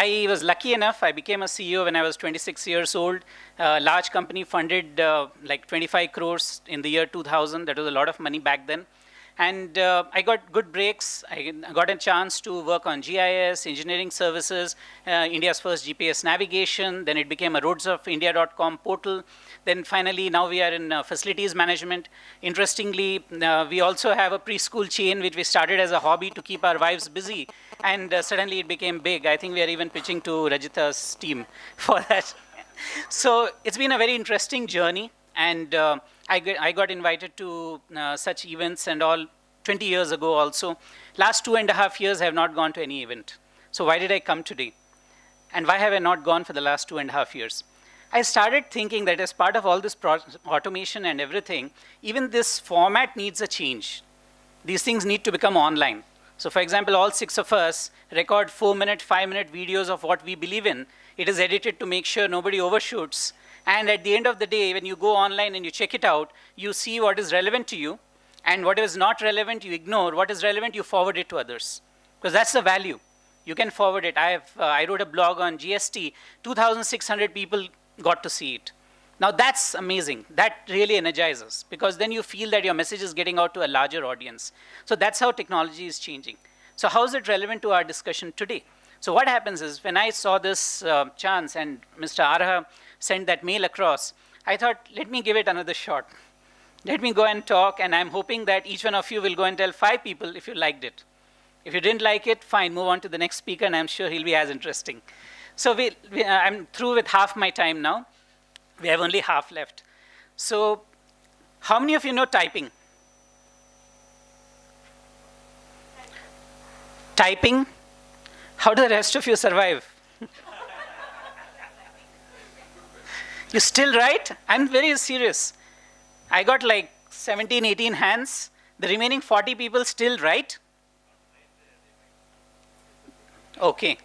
I was lucky enough, I became a CEO when I was 26 years old. A large company funded like 25 crores in the year 2000. That was a lot of money back then. And I got good breaks. I got a chance to work on GIS, engineering services, India's first GPS navigation. Then it became a roadsofIndia.com portal. Then finally, now we are in facilities management. Interestingly, we also have a preschool chain, which we started as a hobby to keep our wives busy. And suddenly it became big. I think we are even pitching to Rajita's team for that. So it's been a very interesting journey. And I got invited to such events and all 20 years ago also. Last 2.5 years, I have not gone to any event. So why did I come today? And why have I not gone for the last 2.5 years? I started thinking that as part of all this automation and everything, even this format needs a change. These things need to become online. So for example, all 6 of us record 4-minute, 5-minute videos of what we believe in. It is edited to make sure nobody overshoots. And at the end of the day, when you go online and you check it out, you see what is relevant to you. And what is not relevant, you ignore. What is relevant, you forward it to others. Because that's the value. You can forward it. I wrote a blog on GST. 2,600 people got to see it. Now that's amazing. That really energizes. Because then you feel that your message is getting out to a larger audience. So that's how technology is changing. So how is it relevant to our discussion today? So what happens is, when I saw this chance and Mr. Araha sent that mail across, I thought, let me give it another shot. Let me go and talk, and I'm hoping that each one of you will go and tell 5 people if you liked it. If you didn't like it, fine, move on to the next speaker, and I'm sure he'll be as interesting. So I'm through with half my time now. We have only half left. So how many of you know typing? Typing? How do the rest of you survive? You still write? I'm very serious. I got like 17, 18 hands. The remaining 40 people still write? Okay.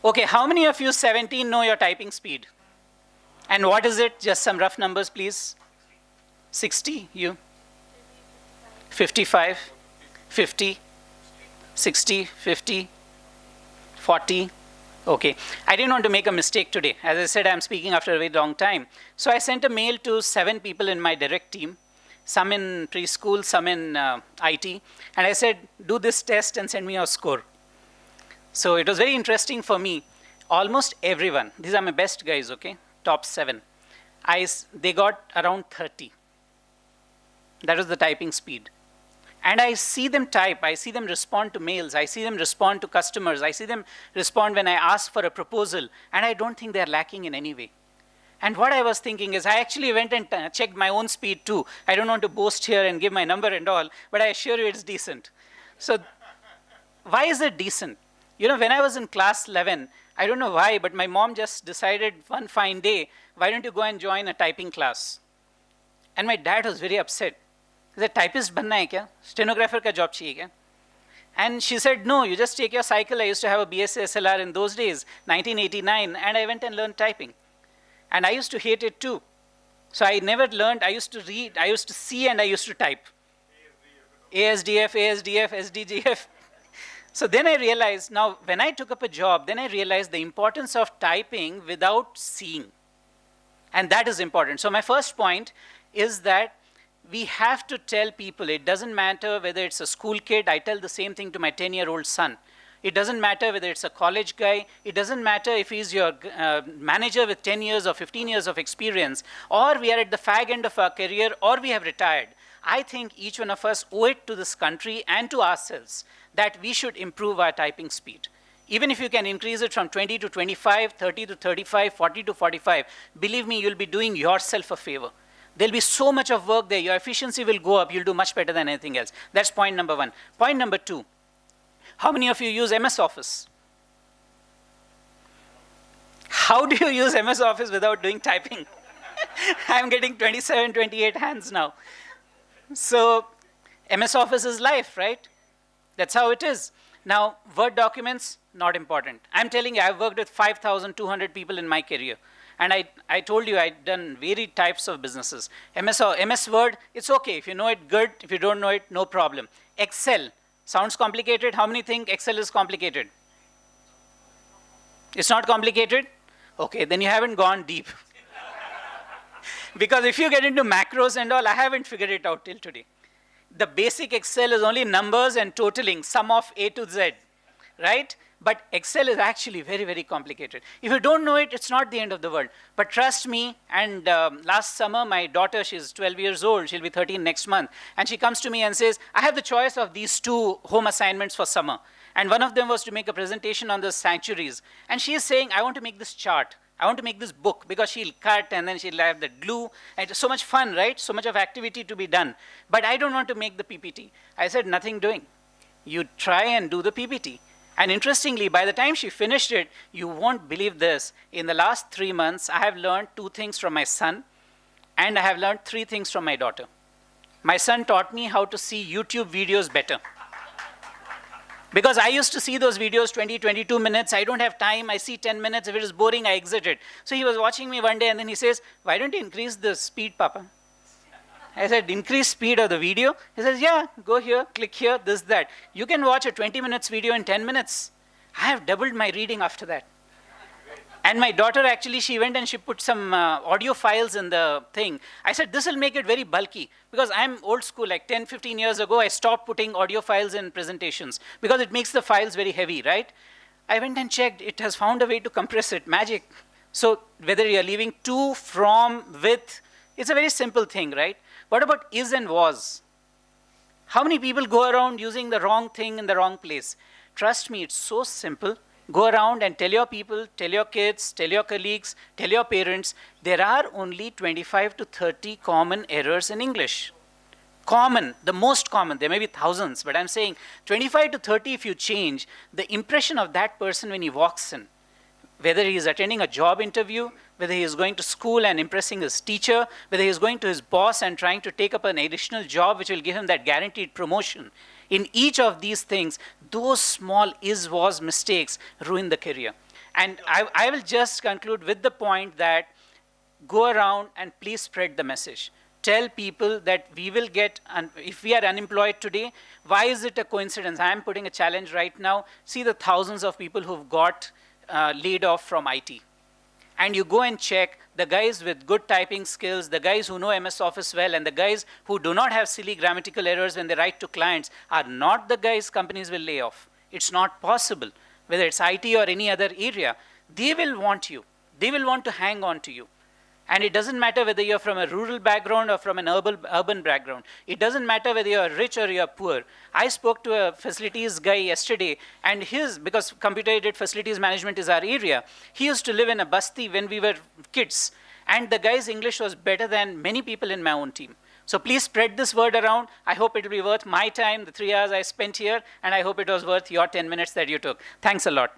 Okay, how many of you 17 know your typing speed? And what is it? Just some rough numbers, please. 60, you? 55, 50, 60, 50, 40. Okay, I didn't want to make a mistake today. As I said, I'm speaking after a very long time. So I sent a mail to 7 people in my direct team, some in preschool, some in IT. And I said, do this test and send me your score. So it was very interesting for me. Almost everyone, these are my best guys, okay, top 7, they got around 30. That was the typing speed. And I see them type, I see them respond to mails, I see them respond to customers, I see them respond when I ask for a proposal, and I don't think they're lacking in any way. And what I was thinking is, I actually went and checked my own speed too. I don't want to boast here and give my number and all, but I assure you it's decent. So why is it decent? You know, when I was in class 11, I don't know why, but my mom just decided one fine day, why don't you go and join a typing class? And my dad was very upset. He said, typist banna hai kya? Stenographer ka job chahiye kya? And she said, no, you just take your cycle. I used to have a BSc SLR in those days, 1989, and I went and learned typing. And I used to hate it too. So I never learned. I used to read, I used to see, and I used to type. ASDF, SDGF. So then I realized, now when I took up a job, then I realized the importance of typing without seeing. And that is important. So my first point is that we have to tell people, it doesn't matter whether it's a school kid. I tell the same thing to my 10-year-old son. It doesn't matter whether it's a college guy. It doesn't matter if he's your manager with 10 years or 15 years of experience, or we are at the fag end of our career, or we have retired. I think each one of us owe it to this country and to ourselves that we should improve our typing speed. Even if you can increase it from 20 to 25, 30 to 35, 40 to 45, believe me, you'll be doing yourself a favor. There'll be so much of work there. Your efficiency will go up. You'll do much better than anything else. That's point number 1. Point number 2, how many of you use MS Office? How do you use MS Office without doing typing? I'm getting 27, 28 hands now. So MS Office is life, right? That's how it is. Now, Word documents, not important. I'm telling you, I've worked with 5,200 people in my career. And I told you I'd done varied types of businesses. MS Word, it's okay. If you know it, good. If you don't know it, no problem. Excel, sounds complicated. How many think Excel is complicated? It's not complicated? Okay, then you haven't gone deep. Because if you get into macros and all, I haven't figured it out till today. The basic Excel is only numbers and totaling, sum of A to Z, right? But Excel is actually very, very complicated. If you don't know it, it's not the end of the world. But trust me, and last summer, my daughter, she's 12 years old, she'll be 13 next month, and she comes to me and says, I have the choice of these 2 home assignments for summer. And one of them was to make a presentation on the sanctuaries. And she is saying, I want to make this chart. I want to make this book, because she'll cut and then she'll have the glue. And it's so much fun, right? So much of activity to be done. But I don't want to make the PPT. I said, nothing doing. You try and do the PPT. And interestingly, by the time she finished it, you won't believe this. In the last 3 months, I have learned 2 things from my son, and I have learned 3 things from my daughter. My son taught me how to see YouTube videos better. Because I used to see those videos 20, 22 minutes. I don't have time. I see 10 minutes. If it is boring, I exit it. So he was watching me one day, and then he says, why don't you increase the speed, Papa? I said, increase speed of the video? He says, yeah, go here, click here, this, that. You can watch a 20 minutes video in 10 minutes. I have doubled my reading after that. And my daughter, actually, she went and she put some audio files in the thing. I said, this will make it very bulky. Because I'm old school, like 10, 15 years ago, I stopped putting audio files in presentations. Because it makes the files very heavy, right? I went and checked. It has found a way to compress it. Magic. So whether you're leaving to, from, with, it's a very simple thing, right? What about is and was? How many people go around using the wrong thing in the wrong place? Trust me, it's so simple. Go around and tell your people, tell your kids, tell your colleagues, tell your parents, there are only 25 to 30 common errors in English. Common, the most common, there may be thousands, but I'm saying 25 to 30 if you change, the impression of that person when he walks in, whether he is attending a job interview, whether he is going to school and impressing his teacher, whether he is going to his boss and trying to take up an additional job which will give him that guaranteed promotion. In each of these things, those small is, was mistakes ruin the career. And I will just conclude with the point that go around and please spread the message. Tell people that we will get, if we are unemployed today, why is it a coincidence? I am putting a challenge right now. See the thousands of people who've got laid off from IT. And you go and check the guys with good typing skills, the guys who know MS Office well, and the guys who do not have silly grammatical errors when they write to clients are not the guys companies will lay off. It's not possible. Whether it's IT or any other area, they will want you. They will want to hang on to you. And it doesn't matter whether you're from a rural background or from an urban background. It doesn't matter whether you're rich or you're poor. I spoke to a facilities guy yesterday, and because computer-aided facilities management is our area, he used to live in a basti when we were kids. And the guy's English was better than many people in my own team. So please spread this word around. I hope it will be worth my time, the 3 hours I spent here, and I hope it was worth your 10 minutes that you took. Thanks a lot.